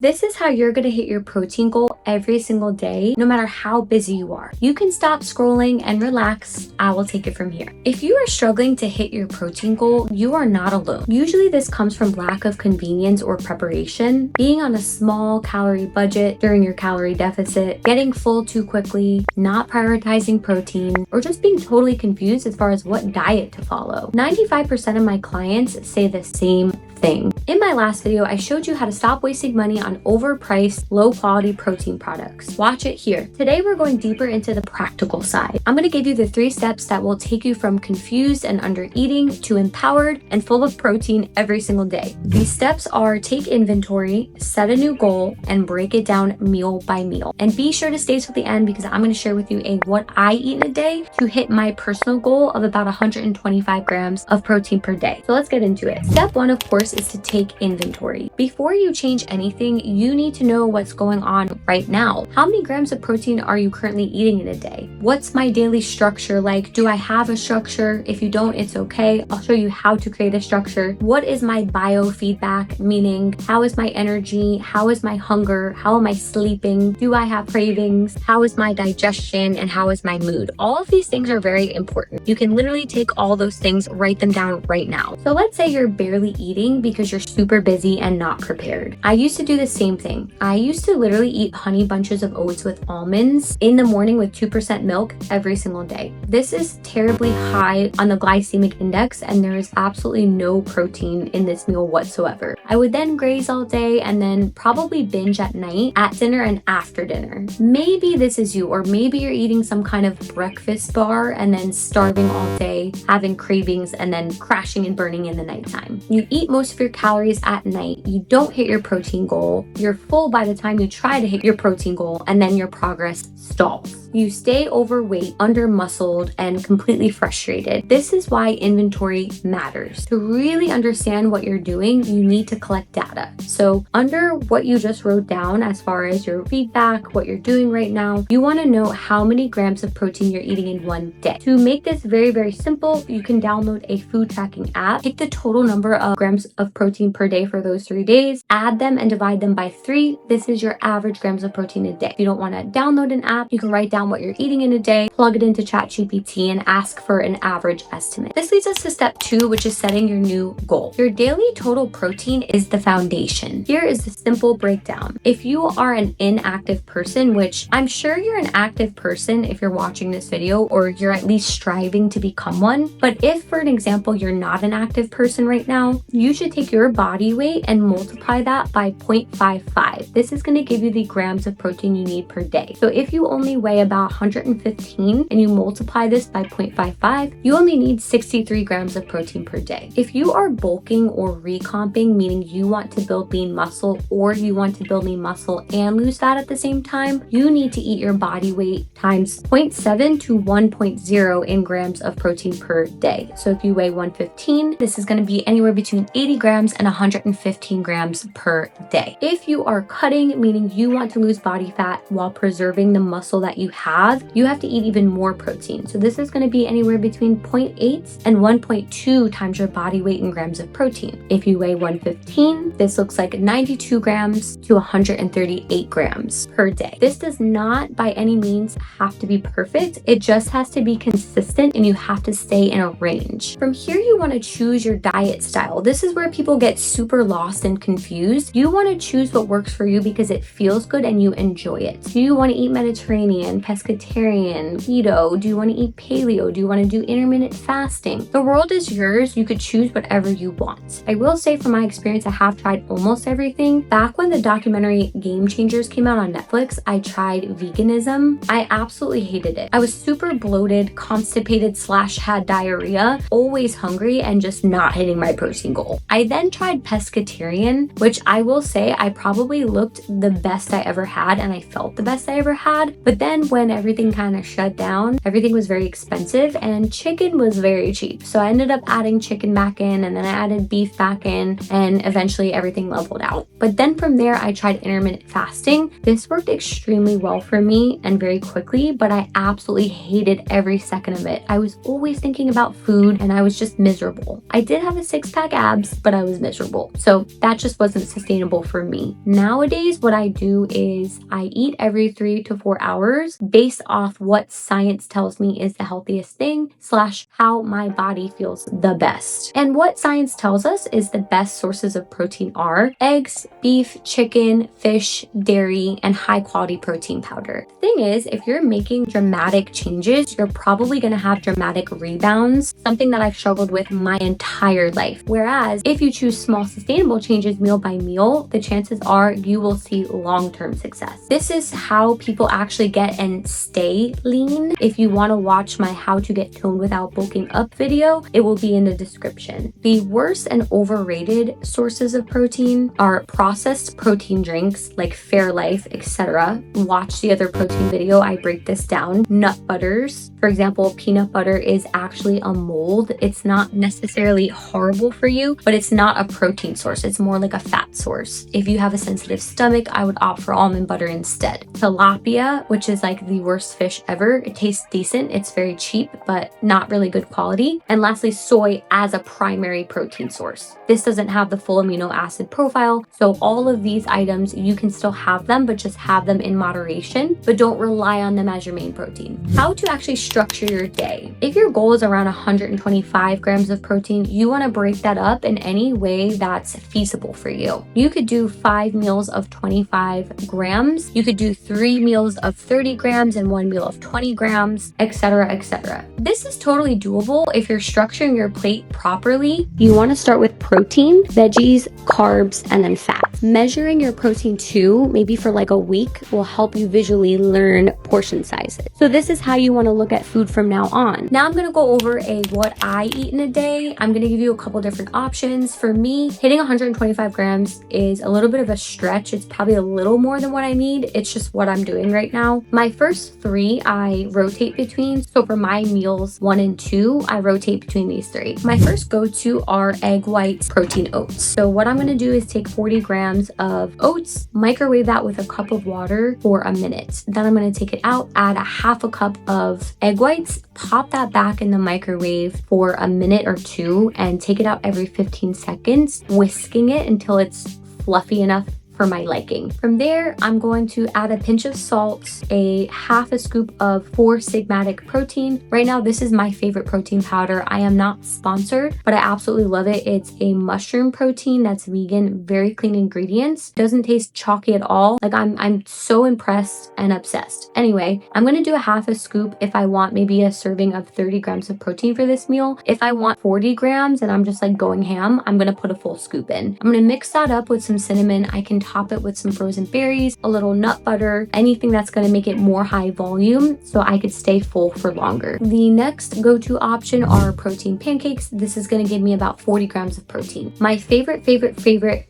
This is how you're going to hit your protein goal every single day, no matter how busy you are. You can stop scrolling and relax. I will take it from here. If you are struggling to hit your protein goal, you are not alone. Usually this comes from lack of convenience or preparation, being on a small calorie budget during your calorie deficit, getting full too quickly, not prioritizing protein, or just being totally confused as far as what diet to follow. 95% of my clients say the same thing. In my last video, I showed you how to stop wasting money on overpriced, low-quality protein products. Watch it here. Today, we're going deeper into the practical side. I'm going to give you the 3 steps that will take you from confused and under eating to empowered and full of protein every single day. These steps are take inventory, set a new goal, and break it down meal by meal. And be sure to stay till the end because I'm going to share with you what I eat in a day to hit my personal goal of about 125 grams of protein per day. So let's get into it. Step 1, of course, is to take inventory. Before you change anything, you need to know what's going on right now. How many grams of protein are you currently eating in a day? What's my daily structure like? Do I have a structure? If you don't, it's okay. I'll show you how to create a structure. What is my biofeedback? Meaning, how is my energy? How is my hunger? How am I sleeping? Do I have cravings? How is my digestion? And how is my mood? All of these things are very important. You can literally take all those things, write them down right now. So let's say you're barely eating because you're super busy and not prepared. I used to do the same thing. I used to literally eat honey bunches of oats with almonds in the morning with 2% milk every single day. This is terribly high on the glycemic index and there is absolutely no protein in this meal whatsoever. I would then graze all day and then probably binge at night, at dinner and after dinner. Maybe this is you, or maybe you're eating some kind of breakfast bar and then starving all day, having cravings and then crashing and burning in the nighttime. You eat most of your calories at night, you don't hit your protein goal, you're full by the time you try to hit your protein goal, and then your progress stalls. You stay overweight, under-muscled, and completely frustrated. This is why inventory matters. To really understand what you're doing, you need to collect data. So under what you just wrote down as far as your feedback, what you're doing right now, you want to know how many grams of protein you're eating in one day. To make this very, very simple, you can download a food tracking app, take the total number of grams of protein per day for those 3 days, add them and divide them by 3. This is your average grams of protein a day. If you don't want to download an app, you can write down what you're eating in a day, plug it into ChatGPT and ask for an average estimate. This leads us to step 2, which is setting your new goal. Your daily total protein is the foundation. Here is the simple breakdown. If you are an inactive person, which I'm sure you're an active person if you're watching this video, or you're at least striving to become one, but if for an example, you're not an active person right now, you should take your body weight and multiply that by 0.55. This is going to give you the grams of protein you need per day. So if you only weigh about 115 and you multiply this by 0.55, you only need 63 grams of protein per day. If you are bulking or recomping, meaning you want to build lean muscle or you want to build lean muscle and lose fat at the same time, you need to eat your body weight times 0.7 to 1.0 in grams of protein per day. So if you weigh 115, this is going to be anywhere between 80 grams and 115 grams per day. If you are cutting, meaning you want to lose body fat while preserving the muscle that you have to eat even more protein. So this is going to be anywhere between 0.8 and 1.2 times your body weight in grams of protein. If you weigh 115, this looks like 92 grams to 138 grams per day. This does not by any means have to be perfect. It just has to be consistent and you have to stay in a range. From here, you want to choose your diet style. This is where people get super lost and confused. You want to choose what works for you because it feels good and you enjoy it. Do you want to eat Mediterranean, pescatarian, keto? Do you want to eat paleo? Do you want to do intermittent fasting? The world is yours. You could choose whatever you want. I will say from my experience, I have tried almost everything. Back when the documentary Game Changers came out on Netflix, I tried veganism. I absolutely hated it. I was super bloated, constipated / had diarrhea, always hungry, and just not hitting my protein goal. I then tried pescatarian, which I will say I probably looked the best I ever had and I felt the best I ever had. But then when everything kind of shut down, everything was very expensive and chicken was very cheap. So I ended up adding chicken back in and then I added beef back in and eventually everything leveled out. But then from there, I tried intermittent fasting. This worked extremely well for me and very quickly, but I absolutely hated every second of it. I was always thinking about food and I was just miserable. I did have a 6-pack abs, but I was miserable. So that just wasn't sustainable for me. Nowadays, what I do is I eat every 3 to 4 hours based off what science tells me is the healthiest thing / how my body feels the best. And what science tells us is the best sources of protein are eggs, beef, chicken, fish, dairy, and high quality protein powder. The thing is, if you're making dramatic changes, you're probably going to have dramatic rebounds, something that I've struggled with my entire life. Whereas if you choose small sustainable changes meal by meal, the chances are you will see long-term success. This is how people actually get and stay lean. If you want to watch my how to get toned without bulking up video, it will be in the description. The worst and overrated sources of protein are processed protein drinks like Fairlife, etc. Watch the other protein video, I break this down. Nut butters, for example, peanut butter is actually a mold. It's not necessarily horrible for you, but it's not a protein source. It's more like a fat source. If you have a sensitive stomach, I would opt for almond butter instead. Tilapia, which is like the worst fish ever. It tastes decent. It's very cheap, but not really good quality. And lastly, soy as a primary protein source. This doesn't have the full amino acid profile. So all of these items, you can still have them, but just have them in moderation, but don't rely on them as your main protein. How to actually structure your day. If your goal is around 125 grams of protein, you want to break that up in any way that's feasible for you. You could do 5 meals of 25 grams. You could do 3 meals of 30 grams and 1 meal of 20 grams, etc., etc. This is totally doable if you're structuring your plate properly. You want to start with protein, veggies, carbs, and then fats. Measuring your protein too, maybe for like a week, will help you visually learn portion sizes. So this is how you want to look at food from now on. Now I'm going to go over what I eat in a day. I'm going to give you a couple different options. For me, hitting 125 grams is a little bit of a stretch. It's probably a little more than what I need. It's just what I'm doing right now. My first 3, I rotate between. So for my meals 1 and 2, I rotate between these 3. My first go-to are egg white protein oats. So what I'm going to do is take 40 grams of oats, microwave that with a cup of water for a minute. Then I'm going to take it out, add a half a cup of egg whites, pop that back in the microwave for a minute or 2, and take it out every 15 seconds, whisking it until it's fluffy enough for my liking. From there, I'm going to add a pinch of salt, a half a scoop of 4-sigmatic protein. Right now, this is my favorite protein powder. I am not sponsored, but I absolutely love it. It's a mushroom protein that's vegan, very clean ingredients. Doesn't taste chalky at all. Like I'm so impressed and obsessed. Anyway, I'm gonna do a half a scoop if I want maybe a serving of 30 grams of protein for this meal. If I want 40 grams and I'm just like going ham, I'm gonna put a full scoop in. I'm gonna mix that up with some cinnamon. I can top it with some frozen berries, a little nut butter, anything that's going to make it more high volume so I could stay full for longer. The next go-to option are protein pancakes. This is going to give me about 40 grams of protein. My favorite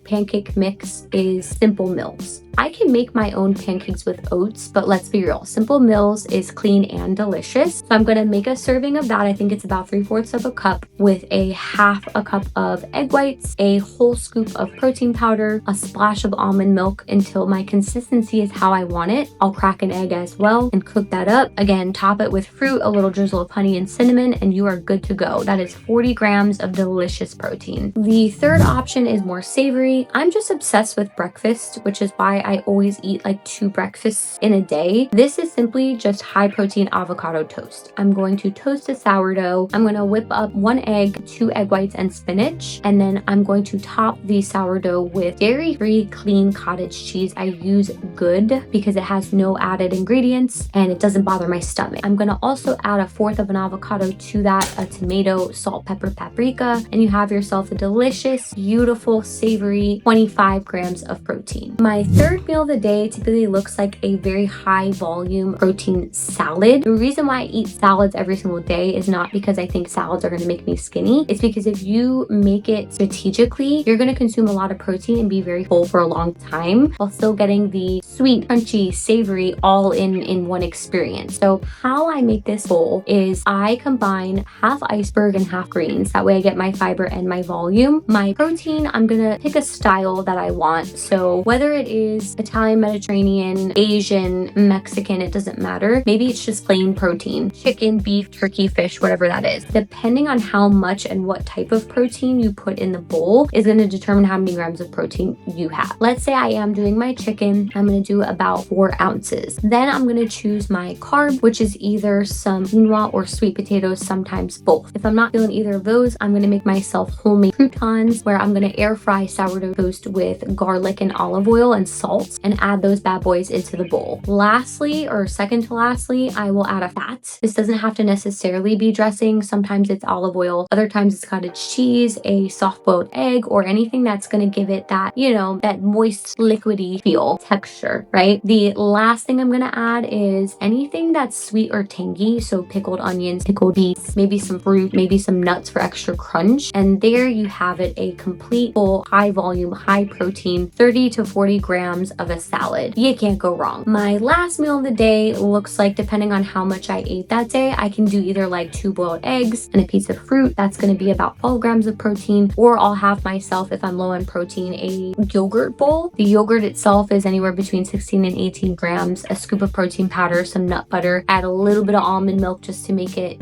pancake mix is Simple Mills. I can make my own pancakes with oats, but let's be real, Simple Mills is clean and delicious. So I'm gonna make a serving of that. I think it's about 3/4 of a cup with a half a cup of egg whites, a whole scoop of protein powder, a splash of almond milk until my consistency is how I want it. I'll crack an egg as well and cook that up. Again, top it with fruit, a little drizzle of honey and cinnamon, and you are good to go. That is 40 grams of delicious protein. The third option is more savory. I'm just obsessed with breakfast, which is why I always eat like 2 breakfasts in a day. This is simply just high protein avocado toast. I'm going to toast a sourdough. I'm going to whip up 1 egg, 2 egg whites, and spinach. And then I'm going to top the sourdough with dairy-free clean cottage cheese. I use Good because it has no added ingredients and it doesn't bother my stomach. I'm going to also add 1/4 of an avocado to that, a tomato, salt, pepper, paprika, and you have yourself a delicious, beautiful, savory 25 grams of protein. My third meal of the day typically looks like a very high volume protein salad. The reason why I eat salads every single day is not because I think salads are going to make me skinny. It's because if you make it strategically, you're going to consume a lot of protein and be very full for a long long time while still getting the sweet, crunchy, savory all in one experience. So how I make this bowl is I combine half iceberg and half greens. That way I get my fiber and my volume. My protein, I'm gonna pick a style that I want. So whether it is Italian, Mediterranean, Asian, Mexican, it doesn't matter. Maybe it's just plain protein, chicken, beef, turkey, fish, whatever that is. Depending on how much and what type of protein you put in the bowl is going to determine how many grams of protein you have. Let's say I am doing my chicken. I'm going to do about 4 ounces. Then I'm going to choose my carb, which is either some quinoa or sweet potatoes, sometimes both. If I'm not feeling either of those, I'm going to make myself homemade croutons where I'm going to air fry sourdough toast with garlic and olive oil and salt and add those bad boys into the bowl. Lastly, or second to lastly, I will add a fat. This doesn't have to necessarily be dressing. Sometimes it's olive oil. Other times it's cottage cheese, a soft boiled egg, or anything that's going to give it that, that moist, liquidy feel, texture, right? The last thing I'm going to add is anything that's sweet or tangy. So pickled onions, pickled beets, maybe some fruit, maybe some nuts for extra crunch. And there you have it, a complete, full, high volume, high protein, 30 to 40 grams of a salad. You can't go wrong. My last meal of the day looks like, depending on how much I ate that day, I can do either like 2 boiled eggs and a piece of fruit. That's going to be about 12 grams of protein. Or I'll have myself, if I'm low on protein, a yogurt bowl. The yogurt itself is anywhere between 16 and 18 grams, a scoop of protein powder, some nut butter, add a little bit of almond milk just to make it,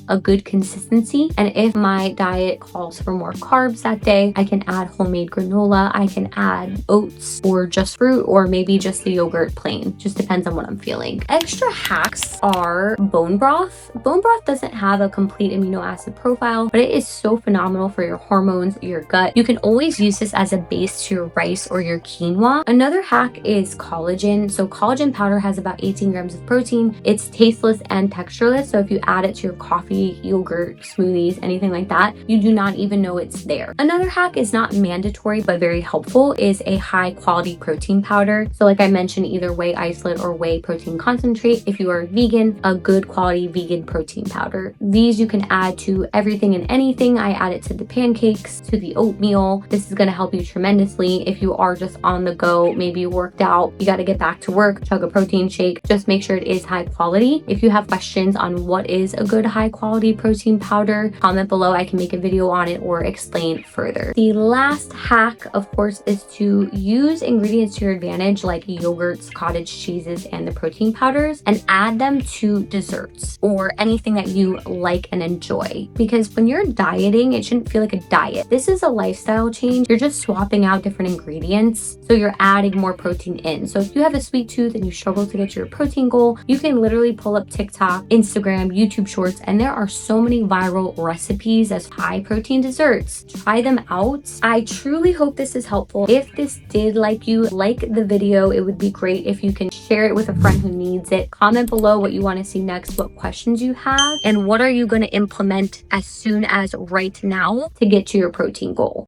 a good consistency. And if my diet calls for more carbs that day, I can add homemade granola. I can add oats or just fruit, or maybe just the yogurt plain. Just depends on what I'm feeling. Extra hacks are bone broth. Bone broth doesn't have a complete amino acid profile, but it is so phenomenal for your hormones, your gut. You can always use this as a base to your rice or your quinoa. Another hack is collagen. So collagen powder has about 18 grams of protein. It's tasteless and textureless. So if you add it to your coffee, yogurt, smoothies, anything like that, you do not even know it's there. Another hack is not mandatory, but very helpful, is a high quality protein powder. So like I mentioned, either whey isolate or whey protein concentrate. If you are vegan, a good quality vegan protein powder. These you can add to everything and anything. I add it to the pancakes, to the oatmeal. This is going to help you tremendously. If you are just on the go, maybe you worked out, you got to get back to work, chug a protein shake, just make sure it is high quality. If you have questions on what is a good high quality protein powder, comment below. I can make a video on it or explain further. The last hack, of course, is to use ingredients to your advantage, like yogurts, cottage cheeses, and the protein powders, and add them to desserts or anything that you like and enjoy. Because when you're dieting, it shouldn't feel like a diet. This is a lifestyle change. You're just swapping out different ingredients, so you're adding more protein in. So if you have a sweet tooth and you struggle to get to your protein goal, you can literally pull up TikTok, Instagram, YouTube Shorts, and there are so many viral recipes as high protein desserts. Try them out. I truly hope this is helpful. If this did like the video, it would be great if you can share it with a friend who needs it. Comment below what you want to see next, what questions you have, and what are you going to implement as soon as right now to get to your protein goal.